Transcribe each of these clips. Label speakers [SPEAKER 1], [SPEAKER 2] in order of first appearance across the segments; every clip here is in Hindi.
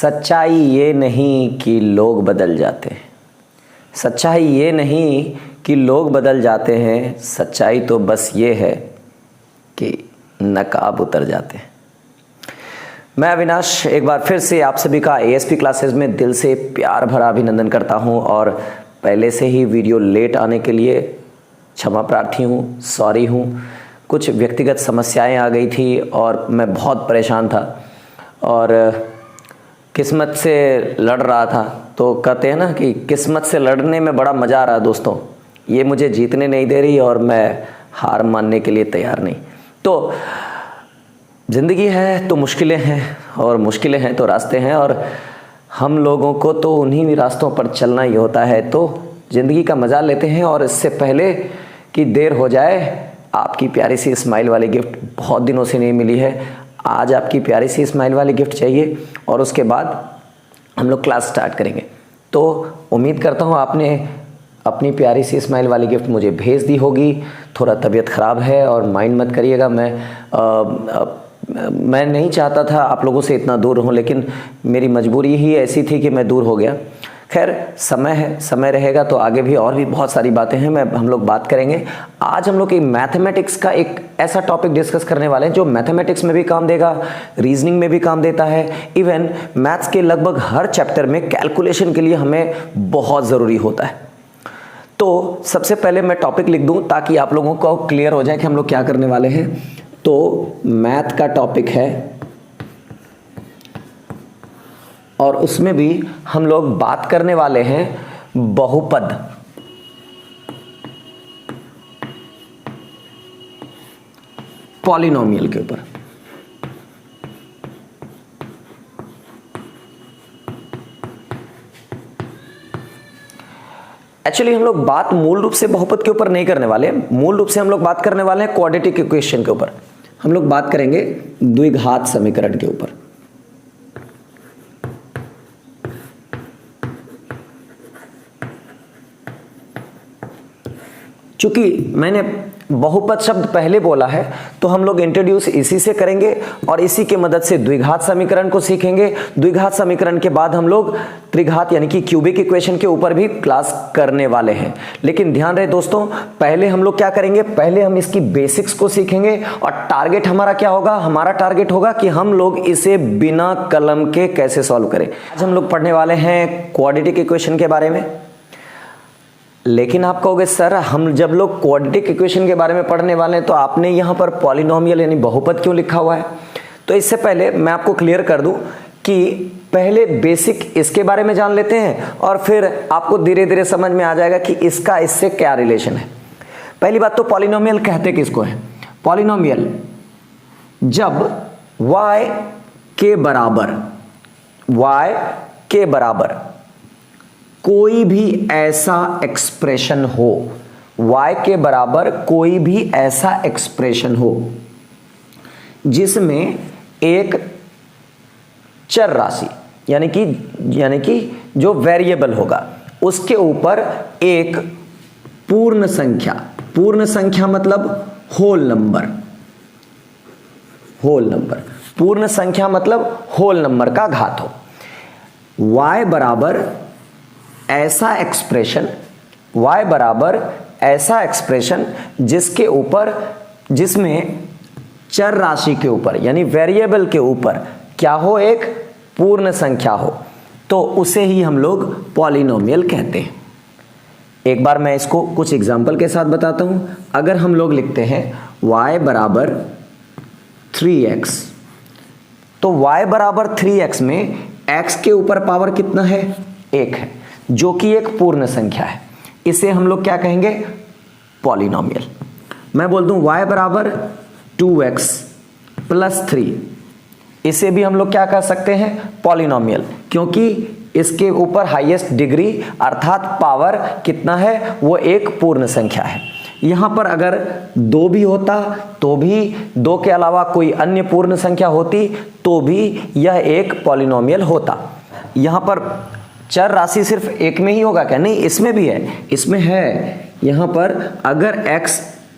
[SPEAKER 1] सच्चाई ये नहीं कि लोग बदल जाते हैं। सच्चाई ये नहीं कि लोग बदल जाते हैं, सच्चाई तो बस ये है कि नकाब उतर जाते हैं। मैं अविनाश एक बार फिर से आप सभी का एएसपी क्लासेस में दिल से प्यार भरा अभिनंदन करता हूं और पहले से ही वीडियो लेट आने के लिए क्षमा प्रार्थी हूं, सॉरी हूं। कुछ व्यक्तिगत समस्याएं आ गई थी और मैं बहुत परेशान था और किस्मत से लड़ रहा था। तो कहते हैं ना कि किस्मत से लड़ने में बड़ा मज़ा आ रहा है दोस्तों। ये मुझे जीतने नहीं दे रही और मैं हार मानने के लिए तैयार नहीं। तो ज़िंदगी है तो मुश्किलें हैं और मुश्किलें हैं तो रास्ते हैं और हम लोगों को तो उन्हीं भी रास्तों पर चलना ही होता है। तो ज़िंदगी का मज़ा लेते हैं और इससे पहले कि देर हो जाए, आपकी प्यारी सी स्माइल वाली गिफ्ट बहुत दिनों से नहीं मिली है। आज आपकी प्यारी सी स्माइल वाली गिफ्ट चाहिए और उसके बाद हम लोग क्लास स्टार्ट करेंगे। तो उम्मीद करता हूँ आपने अपनी प्यारी सी स्माइल वाली गिफ्ट मुझे भेज दी होगी। थोड़ा तबीयत ख़राब है और माइंड मत करिएगा। मैं नहीं चाहता था आप लोगों से इतना दूर रहूं, लेकिन मेरी मजबूरी ही ऐसी थी कि मैं दूर हो गया। खैर, समय है, समय रहेगा तो आगे भी और भी बहुत सारी बातें हैं, हम लोग बात करेंगे। आज हम लोग एक मैथमेटिक्स का एक ऐसा टॉपिक डिस्कस करने वाले हैं जो मैथमेटिक्स में भी काम देगा, रीजनिंग में भी काम देता है। इवन मैथ्स के लगभग हर चैप्टर में कैलकुलेशन के लिए हमें बहुत ज़रूरी होता है। तो सबसे पहले मैं टॉपिक लिख दूं ताकि आप लोगों को क्लियर हो जाए कि हम लोग क्या करने वाले हैं। तो मैथ का टॉपिक है और उसमें भी हम लोग बात करने वाले हैं बहुपद। पॉलिनोमियल के ऊपर। एक्चुअली हम लोग बात मूल रूप से बहुपद के ऊपर नहीं करने वाले, मूल रूप से हम लोग बात करने वाले हैं क्वाड्रेटिक इक्वेशन के ऊपर। हम लोग बात करेंगे द्विघात समीकरण के ऊपर। चूंकि मैंने बहुपद शब्द पहले बोला है तो हम लोग इंट्रोड्यूस इसी से करेंगे और इसी के मदद से द्विघात समीकरण को सीखेंगे। द्विघात समीकरण के बाद हम लोग त्रिघात यानी कि क्यूबिक इक्वेशन के ऊपर भी क्लास करने वाले हैं। लेकिन ध्यान रहे दोस्तों, पहले हम लोग क्या करेंगे, पहले हम इसकी बेसिक्स को सीखेंगे और टारगेट हमारा क्या होगा, हमारा टारगेट होगा कि हम लोग इसे बिना कलम के कैसे सॉल्व करें। आज हम लोग पढ़ने वाले हैं क्वाड्रेटिक इक्वेशन के बारे में। लेकिन आप कहोगे सर, हम जब लोग क्वाड्रेटिक इक्वेशन के बारे में पढ़ने वाले हैं तो आपने यहाँ पर पॉलिनोमियल यानी बहुपद क्यों लिखा हुआ है। तो इससे पहले मैं आपको क्लियर कर दूं कि पहले बेसिक इसके बारे में जान लेते हैं और फिर आपको धीरे धीरे समझ में आ जाएगा कि इसका इससे क्या रिलेशन है। पहली बात तो पॉलिनोमियल कहते किसको है। पॉलिनोमियल जब y के बराबर कोई भी ऐसा एक्सप्रेशन हो, y के बराबर कोई भी ऐसा एक्सप्रेशन हो जिसमें एक चर राशि यानी कि जो वेरिएबल होगा उसके ऊपर एक पूर्ण संख्या मतलब होल नंबर, पूर्ण संख्या मतलब होल नंबर का घात हो। y बराबर ऐसा एक्सप्रेशन जिसमें चर राशि के ऊपर यानी वेरिएबल के ऊपर क्या हो, एक पूर्ण संख्या हो, तो उसे ही हम लोग पॉलिनोमियल कहते हैं। एक बार मैं इसको कुछ एग्जांपल के साथ बताता हूं। अगर हम लोग लिखते हैं y बराबर 3x, तो y बराबर 3x में x के ऊपर पावर कितना है, 1 है, जो कि एक पूर्ण संख्या है। इसे हम लोग क्या कहेंगे, पॉलिनोमियल। मैं बोल दूं y बराबर 2x प्लस 3, इसे भी हम लोग क्या कह सकते हैं, पॉलिनोमियल, क्योंकि इसके ऊपर हाईएस्ट डिग्री अर्थात पावर कितना है, वो एक पूर्ण संख्या है। यहां पर अगर 2 भी होता तो भी 2 के अलावा कोई अन्य पूर्ण संख्या होती तो भी यह एक पॉलिनोमियल होता। यहां पर चर राशि सिर्फ एक में ही होगा क्या, नहीं, इसमें भी है, इसमें है। यहां पर अगर x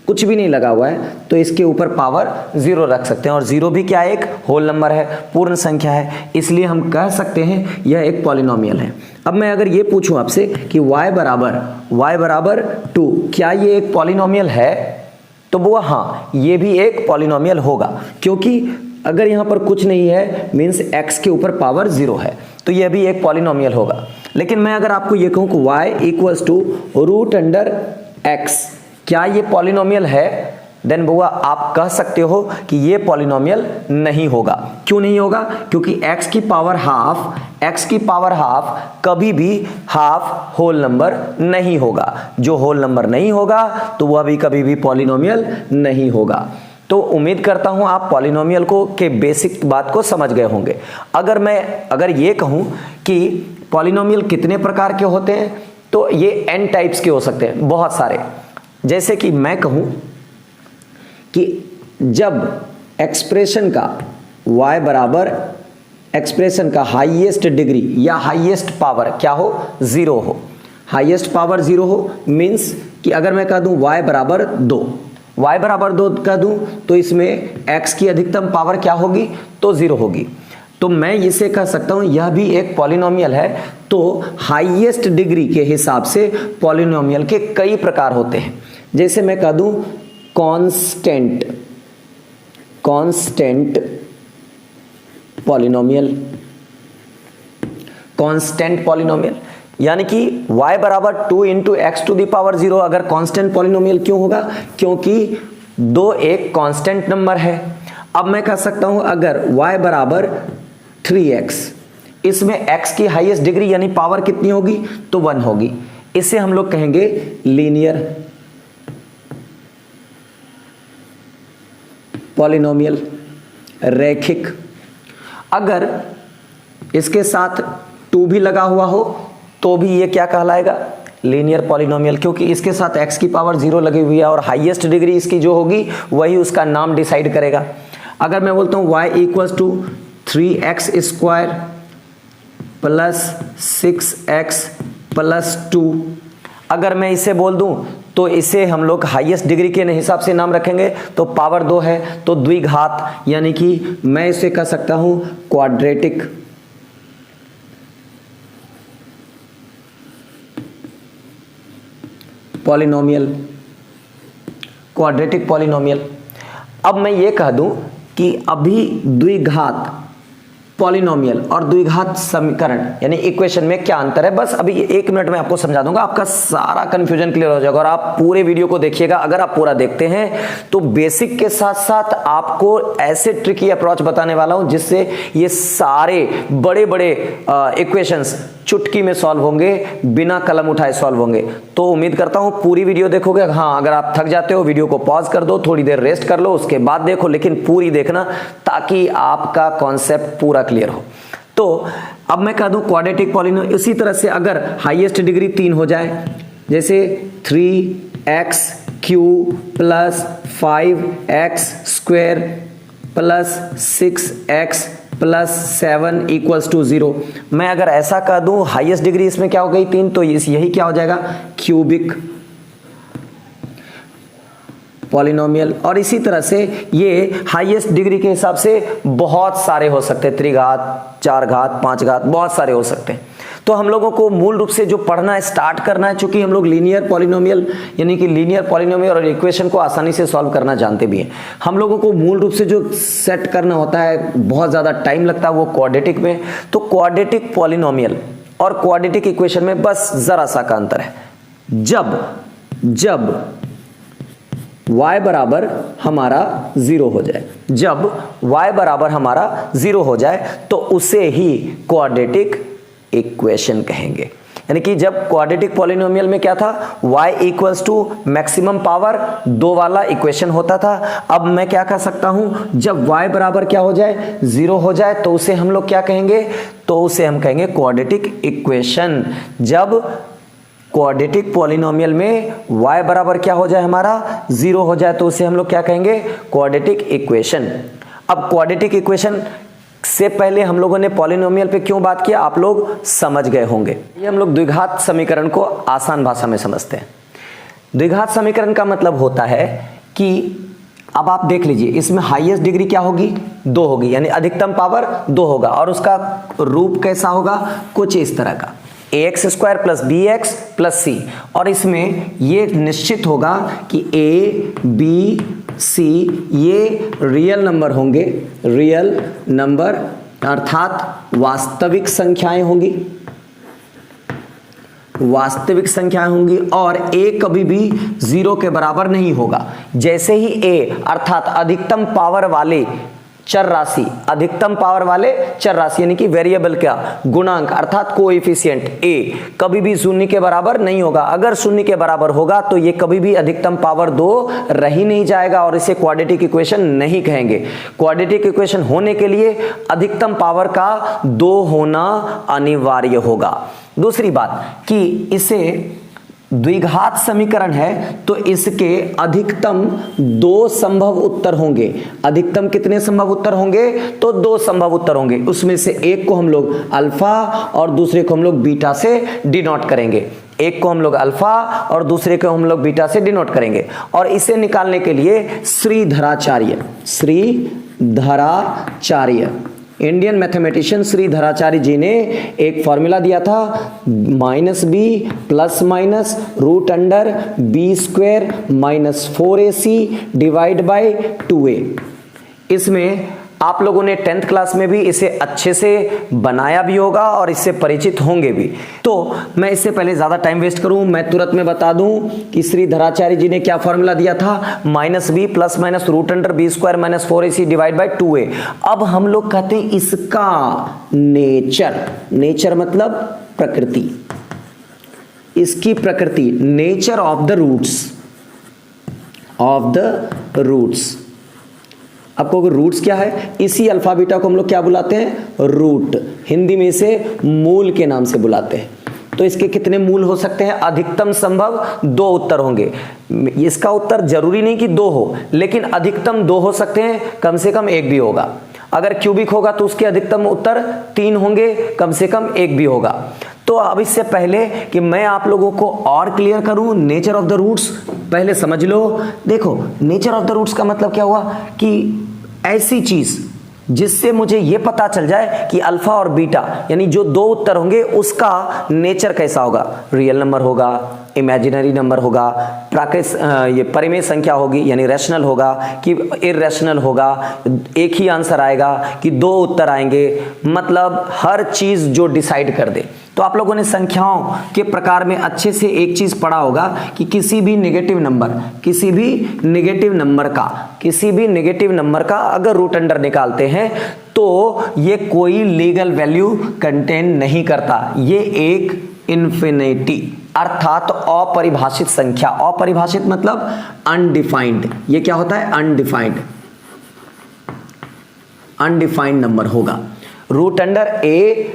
[SPEAKER 1] कुछ भी नहीं लगा हुआ है, तो इसके ऊपर पावर 0 रख सकते हैं। और 0 भी क्या है, एक होल नंबर है, पूर्ण संख्या है, इसलिए हम कह सकते हैं यह एक पॉलिनोमियल है। अब मैं अगर ये पूछूं आपसे कि y बराबर 2, क्या ये एक पॉलिनोमियल है, तो वो हाँ, ये भी एक पॉलिनोमियल होगा, क्योंकि अगर यहाँ पर कुछ नहीं है मीन्स x के ऊपर पावर 0 है, तो यह भी एक पॉलिनोमियल होगा। लेकिन मैं अगर आपको ये कहूँ कि y इक्वल्स टू √x, क्या ये पॉलिनोमियल है, देन बुआ आप कह सकते हो कि ये पॉलिनोमियल नहीं होगा। क्यों नहीं होगा, क्योंकि x की पावर हाफ कभी भी हाफ होल नंबर नहीं होगा। जो होल नंबर नहीं होगा तो वह भी कभी भी पॉलिनोमियल नहीं होगा। तो उम्मीद करता हूं आप पॉलिनोमियल को के बेसिक बात को समझ गए होंगे। अगर ये कहूं कि पॉलिनोमियल कितने प्रकार के होते हैं, तो ये n टाइप्स के हो सकते हैं, बहुत सारे। जैसे कि मैं कहूं कि जब एक्सप्रेशन का y बराबर एक्सप्रेशन का हाईएस्ट डिग्री या हाईएस्ट पावर क्या हो, 0 हो, हाईएस्ट पावर 0 हो, मीन्स कि अगर मैं कह दूं y बराबर 2 कह दूं, तो इसमें x की अधिकतम पावर क्या होगी, तो 0 होगी। तो मैं इसे कह सकता हूं यह भी एक पॉलिनोमियल है। तो हाईएस्ट डिग्री के हिसाब से पॉलिनोमियल के कई प्रकार होते हैं। जैसे मैं कह दूं कांस्टेंट पॉलिनोमियल, यानी कि y बराबर 2 into x to the power 0 अगर कांस्टेंट पॉलिनोमियल क्यों होगा, क्योंकि 2 एक कांस्टेंट नंबर है। अब मैं कह सकता हूं अगर y बराबर 3x, इसमें x की हाईएस्ट डिग्री यानी पावर कितनी होगी, तो 1 होगी। इसे हम लोग कहेंगे लीनियर पॉलिनोमियल, रैखिक। अगर इसके साथ 2 भी लगा हुआ हो तो भी ये क्या कहलाएगा, लीनियर पॉलिनोमियल, क्योंकि इसके साथ x की पावर 0 लगी हुई है और हाईएस्ट डिग्री इसकी जो होगी वही उसका नाम डिसाइड करेगा। अगर मैं बोलता हूँ y equals to 3x square plus 6x plus 2, अगर मैं इसे बोल दूं तो इसे हम लोग हाईएस्ट डिग्री के हिसाब से नाम रखेंगे, तो पावर 2 है तो द्विघात, यानी कि मैं इसे कह सकता हूं क्वाड्रेटिक पॉलिनोमियल। अब मैं ये कह दूं कि अभी द्विघात पॉलिनोमियल और द्विघात समीकरण यानी इक्वेशन में क्या अंतर है, बस अभी 1 मिनट में आपको समझा दूंगा, आपका सारा कंफ्यूजन क्लियर हो जाएगा। और आप पूरे वीडियो को देखिएगा, अगर आप पूरा देखते हैं तो बेसिक के साथ साथ आपको ऐसे ट्रिकी अप्रोच बताने वाला हूं जिससे ये सारे बड़े बड़े इक्वेशंस चुटकी में सॉल्व होंगे, बिना कलम उठाए सॉल्व होंगे। तो उम्मीद करता हूं पूरी वीडियो देखोगे। हाँ, अगर आप थक जाते हो वीडियो को पॉज कर दो, थोड़ी देर रेस्ट कर लो, उसके बाद देखो, लेकिन पूरी देखना ताकि आपका कॉन्सेप्ट पूरा क्लियर हो। तो अब मैं कह दूं क्वाड्रेटिक पॉलिनोमियल, इसी तरह से अगर हाईएस्ट डिग्री 3 हो जाए, जैसे 3x cube plus 5x square plus 6x plus 7 equals to 0, मैं अगर ऐसा कह दूं हाईएस्ट डिग्री इसमें क्या हो गई 3, तो यही क्या हो जाएगा, क्यूबिक पॉलिनोमियल। और इसी तरह से ये हाईएस्ट डिग्री के हिसाब से बहुत सारे हो सकते हैं, त्रिघात, 4 घात, 5 घात, बहुत सारे हो सकते हैं। तो हम लोगों को मूल रूप से जो पढ़ना है, स्टार्ट करना है, चूंकि हम लोग लीनियर पॉलिनोमियल यानी कि लीनियर पॉलिनोमियल और इक्वेशन को आसानी से सॉल्व करना जानते भी हैं। हम लोगों को मूल रूप से जो सेट करना होता है, बहुत ज़्यादा टाइम लगता है, वो क्वाड्रेटिक में। तो क्वाड्रेटिक पॉलिनोमियल और क्वाड्रेटिक इक्वेशन में बस ज़रा सा का अंतर है। जब y बराबर हमारा 0 हो जाए, जब y बराबर हमारा 0 हो जाए तो उसे ही क्वाड्रेटिक इक्वेशन कहेंगे। यानी कि जब क्वाड्रेटिक पॉलिनोमियल में क्या था, y equals to maximum power 2 वाला इक्वेशन होता था। अब मैं क्या कह सकता हूं, जब y बराबर क्या हो जाए, 0 हो जाए, तो उसे हम लोग क्या कहेंगे, तो उसे हम कहेंगे क्वाड्रेटिक इक्वेशन। जब क्वाड्रेटिक पॉलिनोमियल में y बराबर क्या हो जाए, हमारा 0 हो जाए, तो उसे हम लोग क्या कहेंगे, क्वाड्रेटिक इक्वेशन। अब क्वाड्रेटिक इक्वेशन से पहले हम लोगों ने पॉलिनोमियल पे क्यों बात किया, आप लोग समझ गए होंगे। ये हम लोग द्विघात समीकरण को आसान भाषा में समझते हैं। द्विघात समीकरण का मतलब होता है कि अब आप देख लीजिए, इसमें हाईएस्ट डिग्री क्या होगी, 2 होगी, यानी अधिकतम पावर 2 होगा, और उसका रूप कैसा होगा, कुछ इस तरह का, ax² plus bx plus c, और इसमें ये निश्चित होगा कि a b c ये रियल नंबर होंगे, रियल नंबर अर्थात वास्तविक संख्याएं होंगी, वास्तविक संख्याएं होंगी, और a कभी भी 0 के बराबर नहीं होगा। जैसे ही a अर्थात अधिकतम पावर वाले चर राशि, अधिकतम पावर वाले चर राशि यानी कि वेरिएबल क्या, गुणांक अर्थात कोएफिशिएंट a कभी भी 0 के बराबर नहीं होगा। अगर 0 के बराबर होगा तो ये कभी भी अधिकतम पावर 2 रह ही नहीं जाएगा, और इसे क्वाड्रेटिक इक्वेशन नहीं कहेंगे। क्वाड्रेटिक इक्वेशन होने के लिए अधिकतम पावर का 2 होना अनिवार्य होगा। दूसरी बात कि इसे द्विघात समीकरण है तो इसके अधिकतम 2 संभव उत्तर होंगे। अधिकतम कितने संभव उत्तर होंगे, तो 2 संभव उत्तर होंगे। उसमें से एक को हम लोग अल्फा और दूसरे को हम लोग बीटा से डिनोट करेंगे। एक को हम लोग अल्फा और दूसरे को हम लोग बीटा से डिनोट करेंगे। और इसे निकालने के लिए श्रीधराचार्य इंडियन मैथमेटिशियन श्रीधराचार्य जी ने एक फॉर्मूला दिया था, -b plus minus √b² minus 4ac divide by 2a। इसमें आप लोगों ने 10th क्लास में भी इसे अच्छे से बनाया भी होगा और इससे परिचित होंगे भी। तो मैं इससे पहले ज्यादा टाइम वेस्ट करूं, मैं तुरंत में बता दूं कि श्रीधराचार्य जी ने क्या फॉर्मूला दिया था, -b plus minus √b² minus 4ac divide by 2a। अब हम लोग कहते हैं इसका नेचर मतलब प्रकृति, इसकी प्रकृति, नेचर ऑफ द रूट्स। आपको रूट्स क्या है, इसी अल्फा बीटा को हम लोग क्या बुलाते हैं, रूट। हिंदी में इसे मूल के नाम से बुलाते हैं। तो इसके कितने मूल हो सकते हैं, अधिकतम संभव 2 उत्तर होंगे। इसका उत्तर जरूरी नहीं कि 2 हो, लेकिन अधिकतम 2 हो सकते हैं, कम से कम 1 भी होगा। अगर क्यूबिक होगा तो उसके अधिकतम उत्तर 3 होंगे, कम से कम 1 भी होगा। तो अब इससे पहले कि मैं आप लोगों को और क्लियर करूं नेचर ऑफ द रूट्स, पहले समझ लो। देखो, नेचर ऑफ द रूट्स का मतलब क्या हुआ कि ऐसी चीज जिससे मुझे ये पता चल जाए कि अल्फा और बीटा यानी जो 2 उत्तर होंगे उसका नेचर कैसा होगा, रियल नंबर होगा, इमेजिनरी नंबर होगा, ये परिमेय संख्या होगी यानी रैशनल होगा कि इररेशनल होगा, एक ही आंसर आएगा कि 2 उत्तर आएंगे, मतलब हर चीज जो डिसाइड कर दे। तो आप लोगों ने संख्याओं के प्रकार में अच्छे से एक चीज पढ़ा होगा कि किसी भी नेगेटिव नंबर का अगर रूट अंडर निकालते हैं तो ये कोई लीगल वैल्यू कंटेन नहीं करता, ये एक इन्फिनिटी अर्थात अपरिभाषित संख्या, अपरिभाषित मतलब अनडिफाइंड, ये क्या होता है, अनडिफाइंड नंबर होगा। रूट अंडर ए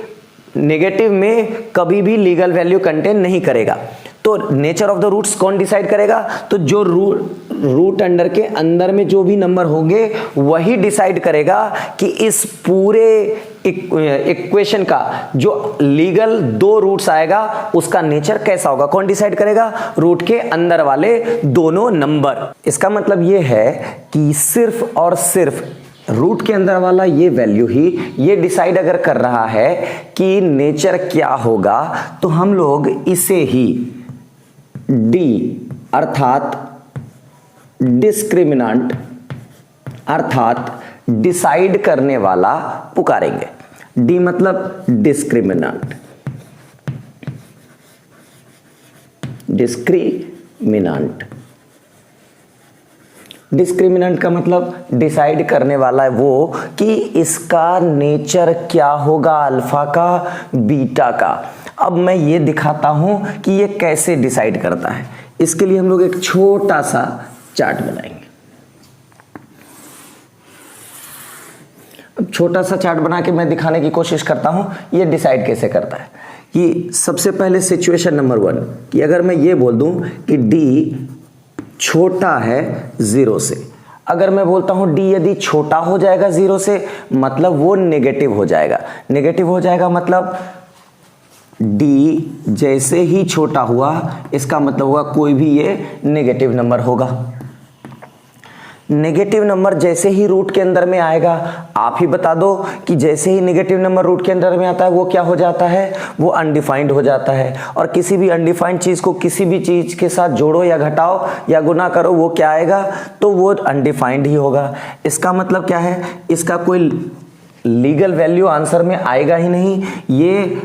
[SPEAKER 1] नेगेटिव में कभी भी लीगल वैल्यू कंटेन नहीं करेगा। तो नेचर ऑफ द रूट्स कौन डिसाइड करेगा, तो जो रूट अंडर के अंदर में जो भी नंबर होंगे वही डिसाइड करेगा कि इस पूरे इक्वेशन का जो लीगल 2 रूट्स आएगा उसका नेचर कैसा होगा। कौन डिसाइड करेगा, रूट के अंदर वाले दोनों नंबर। इसका मतलब ये है कि सिर्फ और सिर्फ रूट के अंदर वाला ये वैल्यू ही ये डिसाइड अगर कर रहा है कि नेचर क्या होगा, तो हम लोग इसे ही डी अर्थात डिस्क्रिमिनेंट अर्थात डिसाइड करने वाला पुकारेंगे। डी मतलब डिस्क्रिमिनेंट, डिस्क्रिमिनेंट का मतलब डिसाइड करने वाला है वो कि इसका नेचर क्या होगा, अल्फा का बीटा का। अब मैं ये दिखाता हूं कि ये कैसे डिसाइड करता है। इसके लिए हम लोग एक छोटा सा चार्ट बनाएंगे। अब छोटा सा चार्ट बना के मैं दिखाने की कोशिश करता हूं ये डिसाइड कैसे करता है। कि सबसे पहले सिचुएशन नंबर 1 कि अगर मैं ये बोल दूं कि डी छोटा है 0 से, अगर मैं बोलता हूं डी यदि छोटा हो जाएगा 0 से मतलब वो नेगेटिव हो जाएगा। नेगेटिव हो जाएगा मतलब डी जैसे ही छोटा हुआ, इसका मतलब हुआ कोई भी ये नेगेटिव नंबर होगा। नेगेटिव नंबर जैसे ही रूट के अंदर में आएगा, आप ही बता दो कि जैसे ही नेगेटिव नंबर रूट के अंदर में आता है वो क्या हो जाता है, वो अनडिफाइंड हो जाता है। और किसी भी अनडिफाइंड चीज को किसी भी चीज के साथ जोड़ो या घटाओ या गुना करो, वो क्या आएगा, तो वो अनडिफाइंड ही होगा। इसका मतलब क्या है, इसका कोई लीगल वैल्यू आंसर में आएगा ही नहीं, ये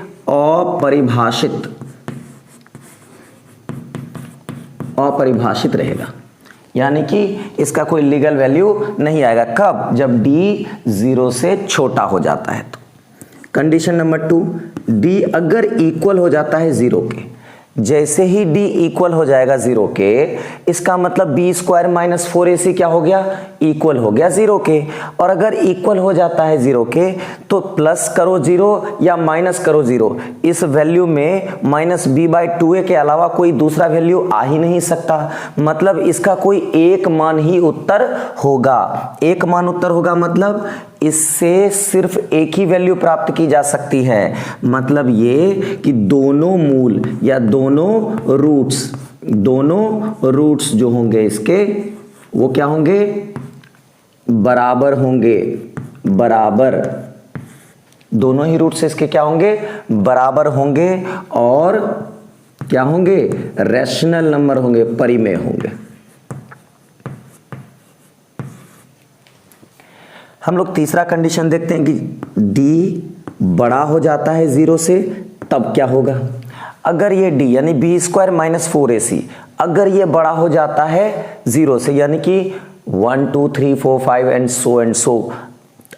[SPEAKER 1] अपरिभाषित रहेगा, यानी कि इसका कोई लीगल वैल्यू नहीं आएगा। कब, जब d 0 से छोटा हो जाता है। तो कंडीशन नंबर 2, d अगर इक्वल हो जाता है 0 के, जैसे ही d इक्वल हो जाएगा 0 के, इसका मतलब b स्क्वायर माइनस 4ac क्या हो गया, इक्वल हो गया 0 के। और अगर इक्वल हो जाता है 0 के तो प्लस करो 0 या माइनस करो 0, इस वैल्यू में माइनस b/2a के अलावा कोई दूसरा वैल्यू आ ही नहीं सकता। मतलब इसका कोई एक मान ही उत्तर होगा। एक मान उत्तर होगा मतलब इससे सिर्फ एक ही वैल्यू प्राप्त की जा सकती है। मतलब ये कि दोनों मूल या दोनों रूट्स जो होंगे इसके, वो क्या होंगे, बराबर होंगे। बराबर, दोनों ही रूट्स इसके क्या होंगे, बराबर होंगे। और क्या होंगे, रैशनल नंबर होंगे, परिमेय होंगे। हम लोग तीसरा कंडीशन देखते हैं कि d बड़ा हो जाता है 0 से, तब क्या होगा। अगर ये d यानी b स्क्वायर माइनस 4ac अगर ये बड़ा हो जाता है 0 से, यानी कि 1 2 3 4 5 एंड सो,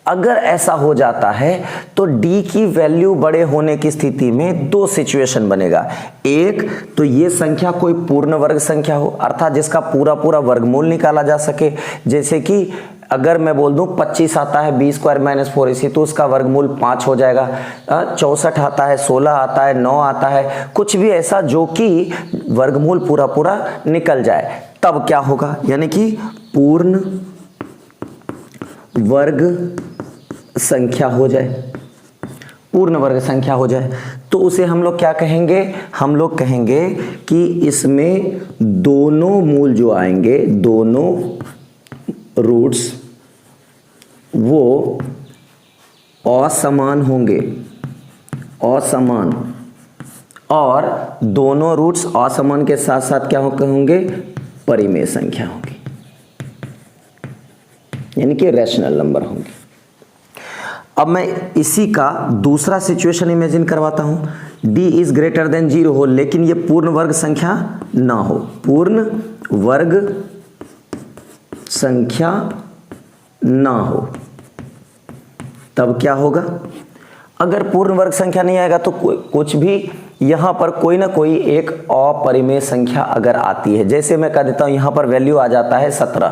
[SPEAKER 1] अगर ऐसा हो जाता है तो d की वैल्यू बड़े होने की स्थिति में दो सिचुएशन बनेगा। एक तो ये संख्या कोई पूर्ण वर्ग संख्या हो, अर्थात जिसका पूरा पूरा वर्गमूल निकाला जा सके। जैसे कि अगर मैं बोल दूं 25 आता है b स्क्वायर माइनस 4ac तो उसका वर्गमूल 5 हो जाएगा। 64 आता है, 16 आता है, 9 आता है, कुछ भी ऐसा जो कि वर्गमूल पूरा पूरा निकल जाए, तब क्या होगा, यानी कि पूर्ण वर्ग संख्या हो जाए। पूर्ण वर्ग संख्या हो जाए तो उसे हम लोग क्या कहेंगे, हम लोग कहेंगे कि इसमें दोनों मूल जो आएंगे, दोनों रूट्स वो असमान होंगे, असमान। और दोनों रूट्स असमान के साथ साथ क्या होंगे, परिमेय संख्या होंगी, यानी कि रैशनल नंबर होंगे। अब मैं इसी का दूसरा सिचुएशन इमेजिन करवाता हूं, d इज ग्रेटर देन 0 हो लेकिन ये पूर्ण वर्ग संख्या ना हो, पूर्ण वर्ग संख्या ना हो, तब क्या होगा। अगर पूर्ण वर्ग संख्या नहीं आएगा तो कुछ भी यहां पर कोई ना कोई एक अपरिमेय संख्या अगर आती है, जैसे मैं कह देता हूं यहां पर वैल्यू आ जाता है 17,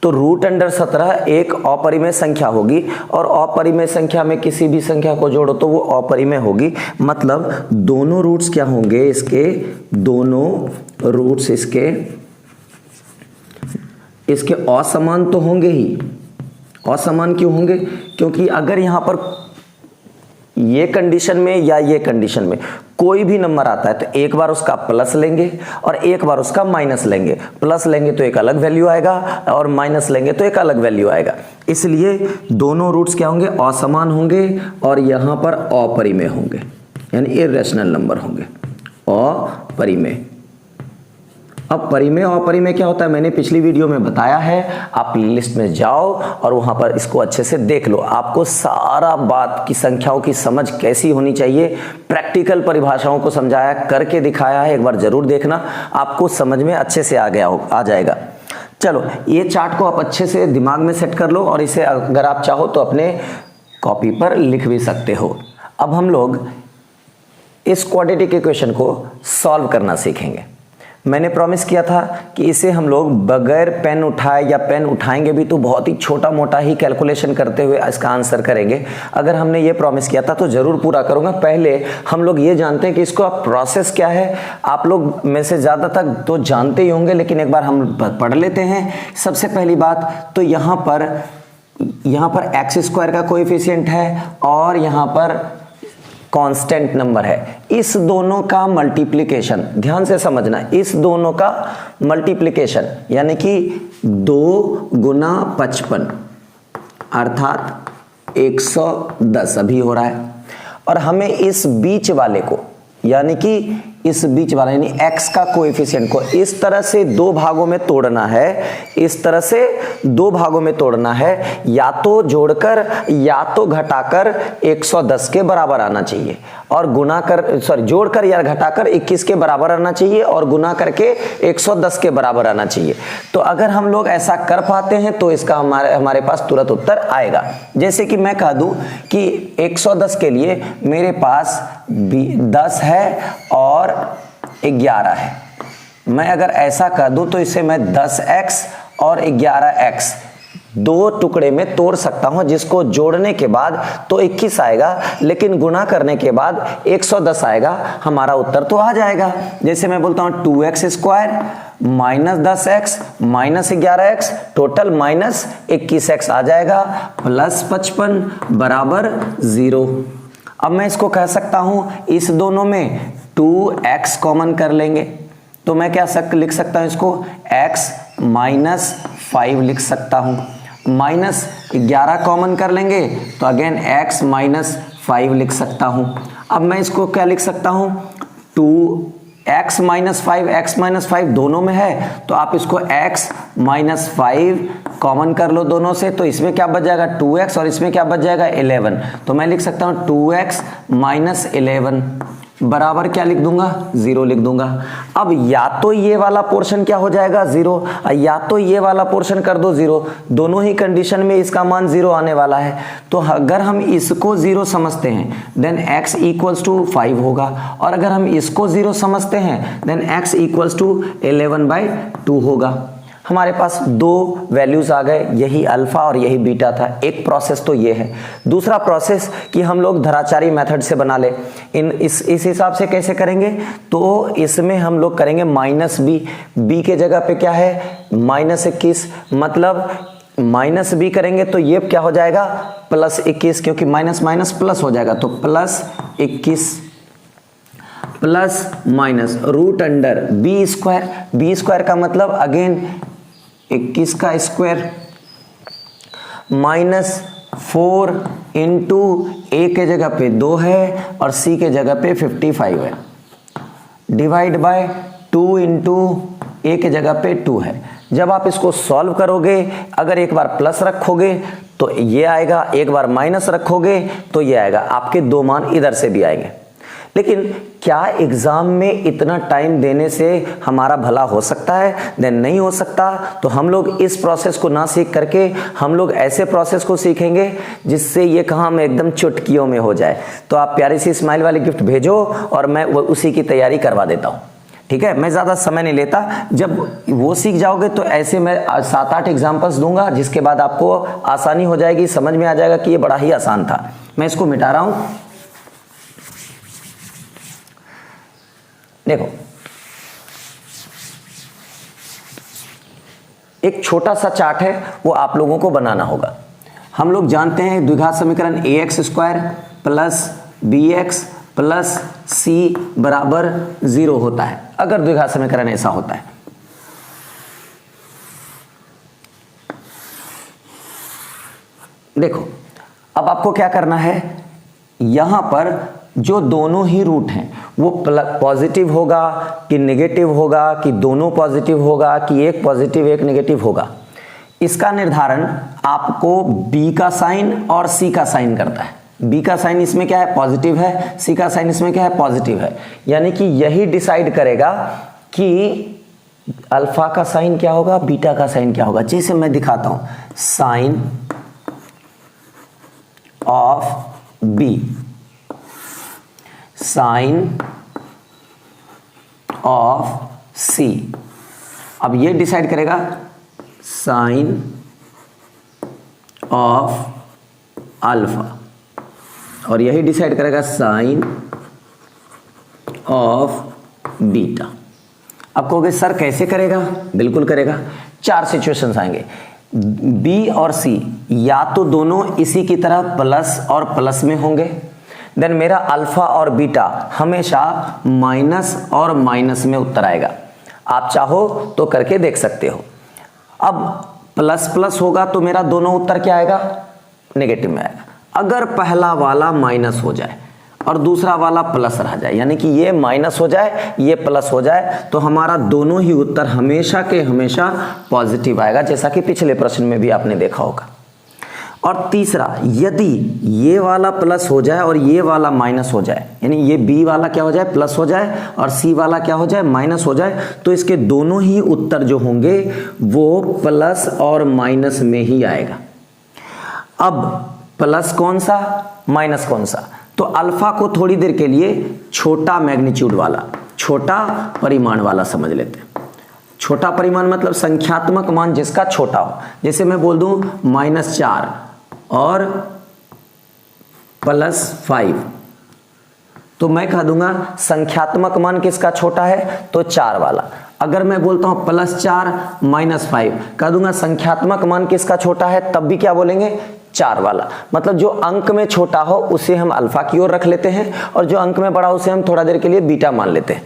[SPEAKER 1] तो रूट अंडर 17 एक अपरिमेय संख्या होगी। और अपरिमेय संख्या में किसी भी संख्या को जोड़ो तो वो अपरिमेय होगी। मतलब दोनों रूट्स क्या होंगे इसके, दोनों रूट्स इसके असमान तो होंगे ही। असमान क्यों होंगे, क्योंकि अगर यहां पर ये कंडीशन में या ये कंडीशन में कोई भी नंबर आता है तो एक बार उसका प्लस लेंगे और एक बार उसका माइनस लेंगे। प्लस लेंगे तो एक अलग वैल्यू आएगा और माइनस लेंगे तो एक अलग वैल्यू आएगा। इसलिए दोनों रूट्स क्या होंगे, असमान होंगे और यहां पर अपरिमेय होंगे, यानी इर्रेशनल नंबर होंगे, अपरिमेय। अब परिमेय और अपरिमेय क्या होता है मैंने पिछली वीडियो में बताया है, आप लिस्ट में जाओ और वहां पर इसको अच्छे से देख लो। आपको सारा बात की संख्याओं की समझ कैसी होनी चाहिए, प्रैक्टिकल परिभाषाओं को समझाया करके दिखाया है, एक बार जरूर देखना, आपको समझ में अच्छे से आ जाएगा। चलो ये चार्ट को आप अच्छे से दिमाग में सेट कर लो और इसे अगर आप चाहो तो अपने कॉपी पर लिख भी सकते हो। अब हम लोग इस क्वाड्रेटिक इक्वेशन को सॉल्व करना सीखेंगे। मैंने प्रॉमिस किया था कि इसे हम लोग बगैर पेन उठाए या पेन उठाएंगे भी तो बहुत ही छोटा मोटा ही कैलकुलेशन करते हुए इसका आंसर करेंगे। अगर हमने ये प्रॉमिस किया था तो ज़रूर पूरा करूँगा। पहले हम लोग ये जानते हैं कि इसको आप प्रोसेस क्या है, आप लोग में से ज़्यादातर तो जानते ही होंगे लेकिन एक बार हम पढ़ लेते हैं। सबसे पहली बात तो यहाँ पर x स्क्वायर का कोएफिशिएंट है और यहाँ पर कांस्टेंट नंबर है। इस दोनों का मल्टीप्लिकेशन, ध्यान से समझना, इस दोनों का मल्टीप्लिकेशन यानी कि 2 गुना 55 अर्थात 110 अभी हो रहा है। और हमें इस बीच वाले को यानी कि इस बीच वाला यानी x का कोएफिशिएंट को इस तरह से 2 भागों में तोड़ना है, इस तरह से 2 भागों में तोड़ना है, या तो जोड़कर या तो घटाकर 110 के बराबर आना चाहिए और गुना कर जोड़कर या घटाकर 21 के बराबर आना चाहिए और गुना करके 110 के बराबर आना चाहिए। तो अगर हम लोग ऐसा कर पाते हैं तो इसका हमारे पास तुरंत उत्तर आएगा। जैसे कि मैं कह दूं कि 110 के लिए मेरे पास 10 है और 11 है। मैं अगर ऐसा कर दूं तो इसे मैं 10x और 11x 2 टुकड़े में तोड़ सकता हूं, जिसको जोड़ने के बाद तो 21 आएगा, लेकिन गुना करने के बाद 110 आएगा। हमारा उत्तर तो आ जाएगा। जैसे मैं बोलता हूं 2x square minus 10x minus 11x total minus 21x आ जाएगा प्लस 55 बराबर 0। अब मैं इसको कह सकता हूं इस दोनों में 2x कॉमन कर लेंगे तो मैं क्या लिख सकता हूं इसको x माइनस 5 लिख सकता हूं। माइनस 11 कॉमन कर लेंगे तो अगेन x माइनस 5 लिख सकता हूं। अब मैं इसको क्या लिख सकता हूं 2x माइनस 5, x माइनस 5 दोनों में है तो आप इसको x माइनस 5 कॉमन कर लो दोनों से, तो इसमें क्या बच जाएगा 2x और इसमें क्या बच जाएगा 11। तो मैं लिख सकता हूं 2x माइनस 11 बराबर क्या लिख दूंगा 0 लिख दूंगा। अब या तो ये वाला पोर्शन क्या हो जाएगा 0 या तो ये वाला पोर्शन कर दो 0, दोनों ही कंडीशन में इसका मान 0 आने वाला है। तो अगर हम इसको 0 समझते हैं देन x इक्वल्स टू 5 होगा, और अगर हम इसको 0 समझते हैं देन x इक्वल्स टू 11/2 होगा। हमारे पास 2 वैल्यूज आ गए, यही अल्फा और यही बीटा था। एक प्रोसेस तो ये है। दूसरा प्रोसेस कि हम लोग धराचारी मेथड से बना ले। इस हिसाब से कैसे करेंगे तो इसमें हम लोग करेंगे माइनस बी के जगह पे क्या है माइनस 21, मतलब माइनस बी करेंगे तो ये क्या हो जाएगा प्लस 21, क्योंकि माइनस माइनस प्लस हो जाएगा तो plus 21 plus minus root under B square का मतलब अगेन 21 का स्क्वायर माइनस 4 इंटू ए के जगह पे 2 है और सी के जगह पे 55 है, डिवाइड बाय 2 इंटू ए के जगह पे 2 है। जब आप इसको सॉल्व करोगे अगर एक बार प्लस रखोगे तो ये आएगा, एक बार माइनस रखोगे तो ये आएगा, आपके 2 मान इधर से भी आएंगे। लेकिन क्या एग्जाम में इतना टाइम देने से हमारा भला हो सकता है? देन नहीं हो सकता। तो हम लोग इस प्रोसेस को ना सीख करके हम लोग ऐसे प्रोसेस को सीखेंगे जिससे ये काम एकदम चुटकियों में हो जाए। तो आप प्यारी सी स्माइल वाली गिफ्ट भेजो और मैं उसी की तैयारी करवा देता हूँ, ठीक है। मैं ज़्यादा समय नहीं लेता, जब वो सीख जाओगे तो ऐसे मैं 7-8 एग्जाम्पल्स दूंगा जिसके बाद आपको आसानी हो जाएगी, समझ में आ जाएगा कि ये बड़ा ही आसान था। मैं इसको मिटा रहा हूँ। देखो एक छोटा सा चार्ट है वो आप लोगों को बनाना होगा। हम लोग जानते हैं द्विघात समीकरण ax square plus bx plus c बराबर 0 होता है अगर द्विघात समीकरण ऐसा होता है। देखो अब आपको क्या करना है, यहां पर जो दोनों ही रूट हैं वो पॉजिटिव होगा कि नेगेटिव होगा कि दोनों पॉजिटिव होगा कि एक पॉजिटिव एक नेगेटिव होगा, इसका निर्धारण आपको b का साइन और c का साइन करता है। b का साइन इसमें क्या है पॉजिटिव है, c का साइन इसमें क्या है पॉजिटिव है, यानी कि यही डिसाइड करेगा कि अल्फा का साइन क्या होगा बीटा का साइन क्या होगा। जैसे मैं दिखाता हूं sine of b, sine of c, अब ये डिसाइड करेगा साइन ऑफ अल्फा और यही डिसाइड करेगा साइन ऑफ बीटा। अब कहोगे सर कैसे करेगा? बिल्कुल करेगा। 4 सिचुएशंस आएंगे, b और c या तो दोनों इसी की तरह प्लस और प्लस में होंगे, देन मेरा अल्फा और बीटा हमेशा माइनस और माइनस में उत्तर आएगा। आप चाहो तो करके देख सकते हो। अब प्लस प्लस होगा तो मेरा दोनों उत्तर क्या आएगा, नेगेटिव में आएगा। अगर पहला वाला माइनस हो जाए और दूसरा वाला प्लस रह जाए, यानी कि ये माइनस हो जाए ये प्लस हो जाए, तो हमारा दोनों ही उत्तर हमेशा के हमेशा पॉजिटिव आएगा, जैसा कि पिछले प्रश्न में भी आपने देखा होगा। और तीसरा, यदि ये वाला प्लस हो जाए और ये वाला माइनस हो जाए, यानी ये बी वाला क्या हो जाए, प्लस हो जाए, और सी वाला क्या हो जाए, माइनस हो जाए, तो इसके दोनों ही उत्तर जो होंगे वो प्लस और माइनस में ही आएगा। अब प्लस कौन सा, माइनस कौन सा, तो अल्फा को थोड़ी देर के लिए छोटा मैग्नीट्यूड वाला, छोटा परिमाण वाला समझ लेते हैं। छोटा परिमाण मतलब संख्यात्मक मान जिसका छोटा हो। जैसे मैं बोल दूं -4 और +5, तो मैं कह दूंगा संख्यात्मक मान किसका छोटा है, तो 4 वाला। अगर मैं बोलता हूं +4 -5, कह दूंगा संख्यात्मक मान किसका छोटा है, तब भी क्या बोलेंगे, 4 वाला। मतलब जो अंक में छोटा हो उसे हम अल्फा की ओर रख लेते हैं, और जो अंक में बड़ा उसे हम थोड़ा देर के लिए बीटा मान लेते हैं।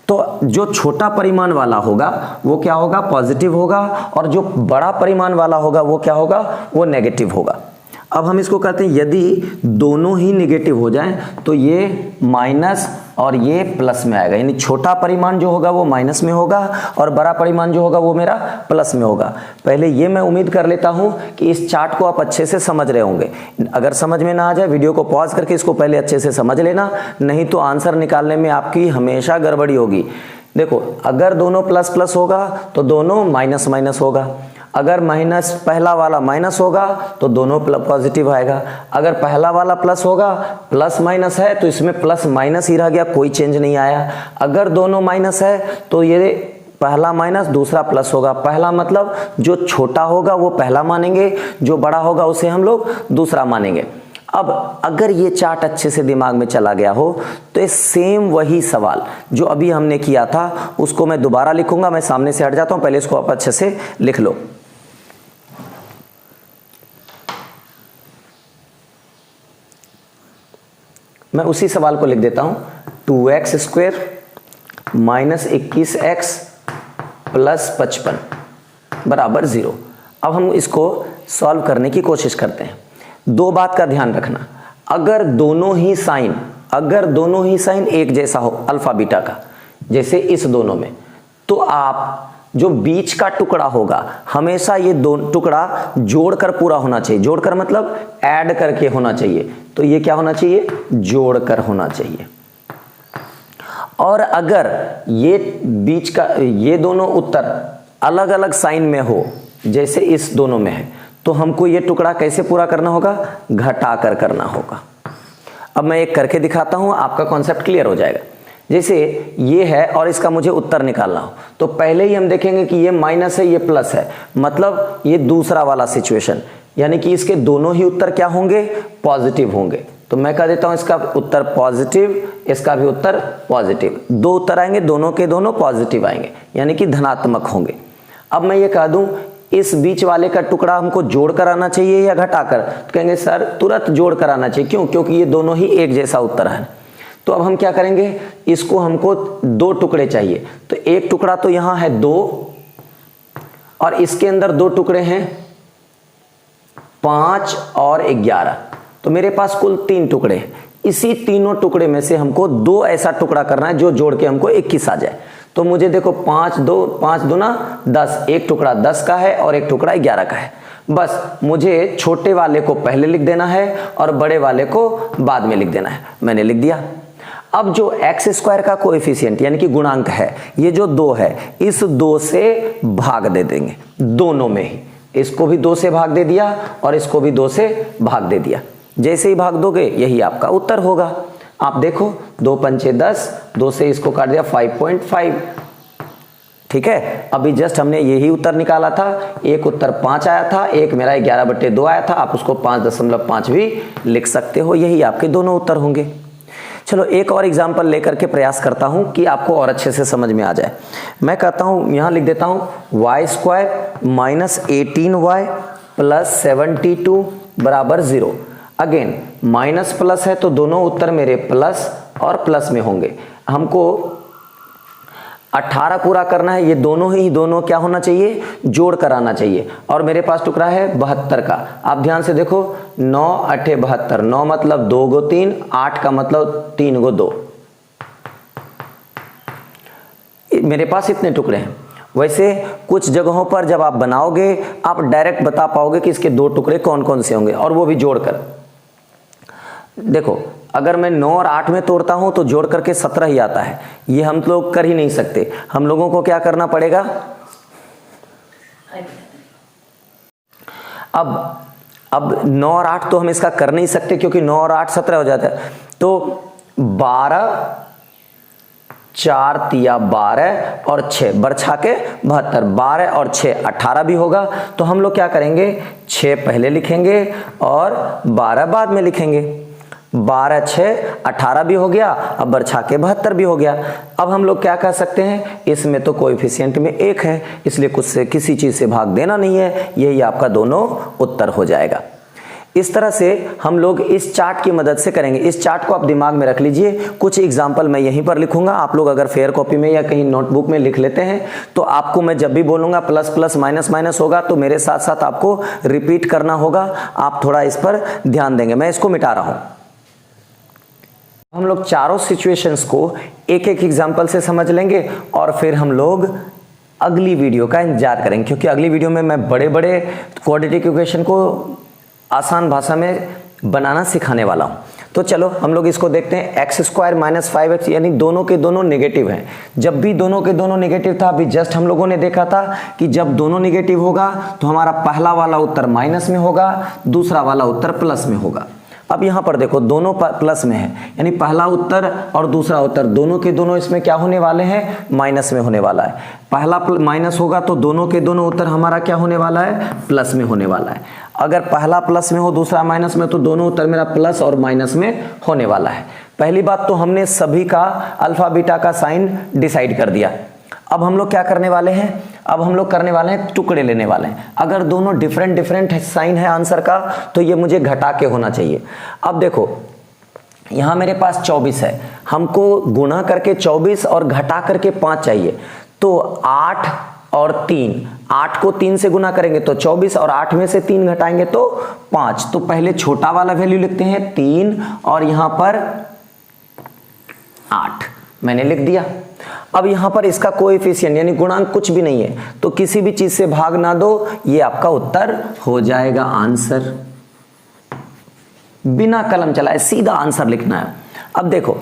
[SPEAKER 1] तो जो छोटा परिमाण वाला होगा वो क्या होगा, पॉजिटिव होगा, और जो बड़ा परिमाण वाला होगा वो क्या होगा, वो नेगेटिव होगा। अब हम इसको कहते हैं यदि दोनों ही नेगेटिव हो जाएं तो ये माइनस और ये प्लस में आएगा, यानी छोटा परिमाण जो होगा वो माइनस में होगा और बड़ा परिमाण जो होगा वो मेरा प्लस में होगा। पहले ये मैं उम्मीद कर लेता हूं कि इस चार्ट को आप अच्छे से समझ रहे होंगे। अगर समझ में ना आ जाए वीडियो को पॉज करके इसको पहले अच्छे से समझ लेना, नहीं तो आंसर निकालने में आपकी हमेशा गड़बड़ी होगी। देखो, अगर दोनों प्लस प्लस होगा तो दोनों माइनस माइनस होगा, अगर माइनस पहला वाला माइनस होगा तो दोनों पॉजिटिव आएगा, अगर पहला वाला प्लस होगा, प्लस माइनस है तो इसमें प्लस माइनस ही रह गया, कोई चेंज नहीं आया। अगर दोनों माइनस है तो ये पहला माइनस दूसरा प्लस होगा। पहला मतलब जो छोटा होगा वो पहला मानेंगे, जो बड़ा होगा उसे हम लोग दूसरा मानेंगे। अब अगर ये चार्ट अच्छे से दिमाग में चला गया हो तो ये सेम वही सवाल जो अभी हमने किया था उसको मैं दोबारा लिखूंगा। मैं सामने से हट जाता हूं, पहले इसको आप अच्छे से लिख लो। मैं उसी सवाल को लिख देता हूं, 2x² - 21x + 55 = 0। अब हम इसको सॉल्व करने की कोशिश करते हैं। दो बात का ध्यान रखना, अगर दोनों ही साइन एक जैसा हो अल्फा बीटा का, जैसे इस दोनों में, तो आप जो बीच का टुकड़ा होगा हमेशा ये दो टुकड़ा जोड़कर पूरा होना चाहिए। जोड़कर मतलब ऐड करके होना चाहिए, तो ये क्या होना चाहिए, जोड़कर होना चाहिए। और अगर ये बीच का ये दोनों उत्तर अलग अलग साइन में हो, जैसे इस दोनों में है, तो हमको ये टुकड़ा कैसे पूरा करना होगा, घटाकर करना होगा। अब मैं एक करके दिखाता हूं, आपका कॉन्सेप्ट क्लियर हो जाएगा। जैसे ये है और इसका मुझे उत्तर निकालना हो, तो पहले ही हम देखेंगे कि ये माइनस है ये प्लस है, मतलब ये दूसरा वाला सिचुएशन, यानी कि इसके दोनों ही उत्तर क्या होंगे, पॉजिटिव होंगे। तो मैं कह देता हूं इसका उत्तर पॉजिटिव, इसका भी उत्तर पॉजिटिव। दो उत्तर आएंगे, दोनों के दोनों पॉजिटिव आएंगे, यानी कि धनात्मक होंगे। अब मैं ये कह दूं इस बीच वाले का टुकड़ा हमको जोड़कर आना चाहिए या घटाकर, तो कहेंगे सर तुरंत जोड़कर आना चाहिए। क्यों, क्योंकि ये दोनों ही एक जैसा उत्तर है। तो अब हम क्या करेंगे, इसको हमको दो टुकड़े चाहिए, तो एक टुकड़ा तो यहां है 2 और इसके अंदर दो टुकड़े हैं 5 और 11, तो मेरे पास कुल 3 टुकड़े हैं। इसी तीनों टुकड़े में से हमको 2 ऐसा टुकड़ा करना है जो जोड़ के हमको 21 आ जाए। तो मुझे देखो 5 दूना 10, एक टुकड़ा 10 का है और एक टुकड़ा 11 का है। बस मुझे छोटे वाले को पहले लिख देना है और बड़े वाले को बाद में लिख देना है। मैंने लिख दिया। अब जो x² का कोएफिशिएंट यानी कि गुणांक है, ये जो 2 है, इस 2 से भाग दे देंगे दोनों में ही। इसको भी 2 से भाग दे दिया और इसको भी 2 से भाग दे दिया। जैसे ही भाग दोगे यही आपका उत्तर होगा। आप देखो 2 पंचे 10, 2 से इसको काट दिया 5.5। ठीक है, अभी जस्ट हमने यही उत्तर निकाला था। एक उत्तर 5 आया था, एक मेरा 11/2 आया था। आप उसको 5.5 भी लिख सकते हो, यही आपके दोनों उत्तर होंगे। चलो एक और एग्जाम्पल लेकर के प्रयास करता हूं कि आपको और अच्छे से समझ में आ जाए। मैं कहता हूं, यहां लिख देता हूं y² - 18y + 72 = 0। Again minus plus है तो दोनों उत्तर मेरे प्लस और प्लस में होंगे। हमको 18 पूरा करना है, ये दोनों क्या होना चाहिए, जोड़ कर आना चाहिए। और मेरे पास टुकड़ा है 72 का। आप ध्यान से देखो, 9 8 72, 9 मतलब 2 गो 3, 8 का मतलब 3 गो 2, मेरे पास इतने टुकड़े हैं। वैसे कुछ जगहों पर जब आप बनाओगे आप डायरेक्ट बता पाओगे कि इसके 2 टुकड़े कौन कौन से होंगे, और वो भी जोड़कर। देखो अगर मैं 9 और 8 में तोड़ता हूं तो जोड़ करके 17 ही आता है। ये हम लोग कर ही नहीं सकते, हम लोगों को क्या करना पड़ेगा, अब 9 और 8 तो हम इसका कर नहीं सकते क्योंकि 9 और 8 17 हो जाता है। तो 12 4 तिया 12 और 6 बरछा के 72, 12 और 6 18 भी होगा। तो हम लोग क्या करेंगे, 6 पहले लिखेंगे और 12 बाद में लिखेंगे। 12 6 18 भी हो गया, अब बरछा के 72 भी हो गया। अब हम लोग क्या कर सकते हैं, इसमें तो कोएफिशिएंट में 1 है, इसलिए कुछ से किसी चीज से भाग देना नहीं है, यही आपका दोनों उत्तर हो जाएगा। इस तरह से हम लोग इस चार्ट की मदद से करेंगे। इस चार्ट को आप दिमाग में रख लीजिए, कुछ एग्जाम्पल मैं यहीं पर लिखूंगा, आप लोग अगर फेयर कॉपी में या कहीं नोटबुक में लिख लेते हैं तो आपको मैं जब भी बोलूंगा प्लस प्लस माइनस माइनस होगा तो मेरे साथ साथ आपको रिपीट करना होगा। आप थोड़ा इस पर ध्यान देंगे। मैं इसको मिटा रहा हूं। हम लोग चारों सिचुएशंस को एक एक एग्जाम्पल से समझ लेंगे और फिर हम लोग अगली वीडियो का इंतजार करेंगे, क्योंकि अगली वीडियो में मैं बड़े बड़े क्वाड्रेटिक इक्वेशन को आसान भाषा में बनाना सिखाने वाला हूं। तो चलो हम लोग इसको देखते हैं। एक्स स्क्वायर माइनस 5x, यानी दोनों के दोनों नेगेटिव हैं। जब भी दोनों के दोनों नेगेटिव था, अभी जस्ट हम लोगों ने देखा था कि जब दोनों नेगेटिव होगा तो हमारा पहला वाला उत्तर माइनस में होगा, दूसरा वाला उत्तर प्लस में होगा। अब यहां पर देखो दोनों प्लस में है, यानी पहला उत्तर और दूसरा उत्तर दोनों के दोनों इसमें क्या होने वाले हैं, माइनस में होने वाला है। पहला माइनस होगा तो दोनों के दोनों उत्तर हमारा क्या होने वाला है, प्लस में होने वाला है। अगर पहला प्लस में हो दूसरा माइनस में तो दोनों उत्तर मेरा प्लस और माइनस में होने वाला है। पहली बात तो हमने सभी का अल्फा बीटा का साइन डिसाइड कर दिया। अब हम लोग क्या करने वाले हैं, अब हम लोग करने वाले हैं टुकड़े लेने वाले हैं। अगर दोनों डिफरेंट साइन है आंसर का तो ये मुझे घटा के होना चाहिए। अब देखो यहां मेरे पास 24 है, हमको गुणा करके 24 और घटा करके 5 चाहिए। तो 8 और 3, 8 को 3 से गुना करेंगे तो 24 और 8 में से 3 घटाएंगे तो 5। तो पहले छोटा वाला वैल्यू लिखते हैं 3 और यहां पर 8 मैंने लिख दिया। अब यहां पर इसका कोएफिशिएंट यानी गुणांक कुछ भी नहीं है, तो किसी भी चीज से भाग ना दो, ये आपका उत्तर हो जाएगा आंसर। बिना कलम चलाए सीधा आंसर लिखना है। अब देखो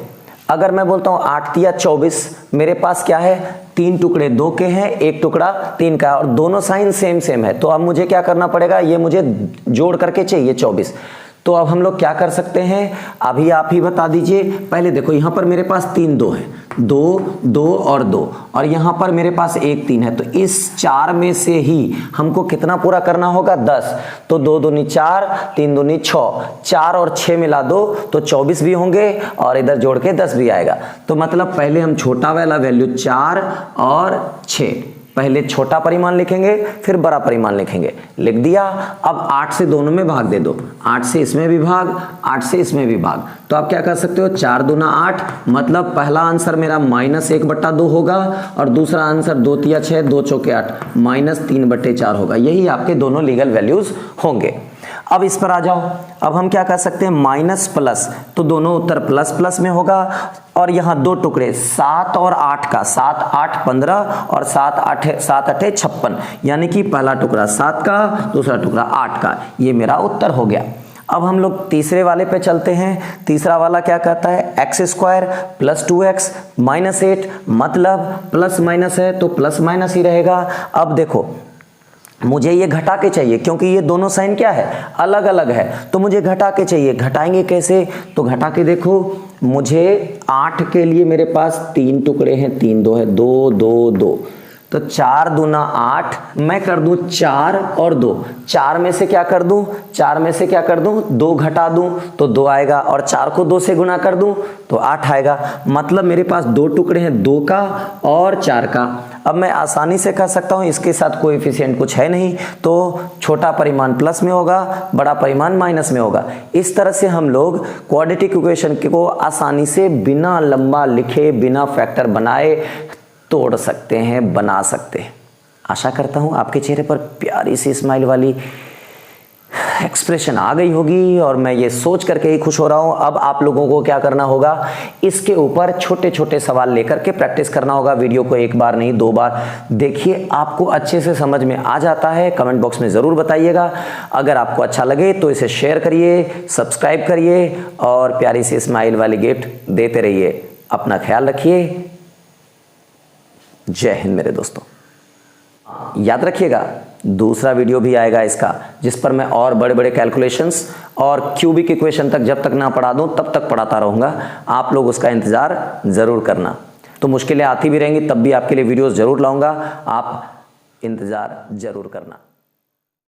[SPEAKER 1] अगर मैं बोलता हूं 8 तिया 24, मेरे पास क्या है, 3 टुकड़े 2 के हैं, 1 टुकड़ा 3 का है और दोनों साइन सेम सेम है। तो अब मुझे क्या करना पड़ेगा, ये मुझे जोड़ करके चाहिए 24। तो अब हम लोग क्या कर सकते हैं, अभी आप ही बता दीजिए। पहले देखो यहां पर मेरे पास 3 2 है, 2 2 और 2, और यहां पर मेरे पास 1 3 है। तो इस 4 में से ही हमको कितना पूरा करना होगा, 10। तो 2 दूनी 4, 3 दूनी 6, 4 और 6 मिला दो तो 24 भी होंगे और इधर जोड़ के 10 भी आएगा। तो मतलब पहले हम छोटा वाला वैल्यू 4 और 6, पहले छोटा परिमाण लिखेंगे फिर बड़ा परिमाण लिखेंगे, लिख दिया। अब 8 से दोनों में भाग दे दो, 8 से इसमें भी भाग, 8 से इसमें भी भाग। तो आप क्या कर सकते हो, 4 दूना 8, मतलब पहला आंसर मेरा -1/2 होगा और दूसरा आंसर 2 तिया 6, 2 चौके 8, -3/4 होगा। यही आपके दोनों लीगल वैल्यूज होंगे। अब इस पर आ जाओ। अब हम क्या कर सकते हैं, माइनस प्लस, तो दोनों उत्तर प्लस प्लस में होगा। और यहाँ 2 टुकड़े 7 और 8 का, 7 8 15 और 7 8 56, यानी कि पहला टुकड़ा 7 का, दूसरा टुकड़ा 8 का, ये मेरा उत्तर हो गया। अब हम लोग तीसरे वाले पे चलते हैं। तीसरा वाला क्या कहता है, x square plus 2x minus 8, मतलब प्लस माइनस है तो प्लस माइनस ही रहेगा। अब देखो मुझे ये घटा के चाहिए क्योंकि ये दोनों साइन क्या है, अलग अलग है, तो मुझे घटा के चाहिए। घटाएंगे कैसे, तो घटा के देखो, मुझे 8 के लिए मेरे पास 3 टुकड़े हैं, 3 2 है, 2 2 2, तो 4 दूना 8, मैं कर दूं 4 और 2, 4 में से क्या कर दूं, 4 में से क्या कर दूं, 2 घटा दूं तो 2 आएगा, और 4 को 2 से गुना कर दूं तो 8 आएगा। मतलब मेरे पास 2 टुकड़े हैं, 2 का और 4 का। अब मैं आसानी से कर सकता हूँ, इसके साथ कोएफिशिएंट कुछ है नहीं, तो छोटा परिमाण प्लस में होगा, बड़ा परिमाण माइनस में होगा। इस तरह से हम लोग क्वाड्रेटिक इक्वेशन को आसानी से बिना लंबा लिखे, बिना फैक्टर बनाए तोड़ सकते हैं, बना सकते हैं। आशा करता हूँ आपके चेहरे पर प्यारी सी स्माइल वाली एक्सप्रेशन आ गई होगी और मैं ये सोच करके ही खुश हो रहा हूँ। अब आप लोगों को क्या करना होगा, इसके ऊपर छोटे छोटे सवाल लेकर के प्रैक्टिस करना होगा। वीडियो को एक बार नहीं 2 बार देखिए, आपको अच्छे से समझ में आ जाता है। कमेंट बॉक्स में ज़रूर बताइएगा। अगर आपको अच्छा लगे तो इसे शेयर करिए, सब्सक्राइब करिए और प्यारी सी स्माइल वाली गिफ्ट देते रहिए। अपना ख्याल रखिए। जय हिंद मेरे दोस्तों। याद रखिएगा, दूसरा वीडियो भी आएगा इसका, जिस पर मैं और बड़े बड़े कैलकुलेशंस और क्यूबिक इक्वेशन तक जब तक ना पढ़ा दूं तब तक पढ़ाता रहूँगा। आप लोग उसका इंतज़ार ज़रूर करना। तो मुश्किलें आती भी रहेंगी, तब भी आपके लिए वीडियोस ज़रूर लाऊंगा। आप इंतज़ार ज़रूर करना।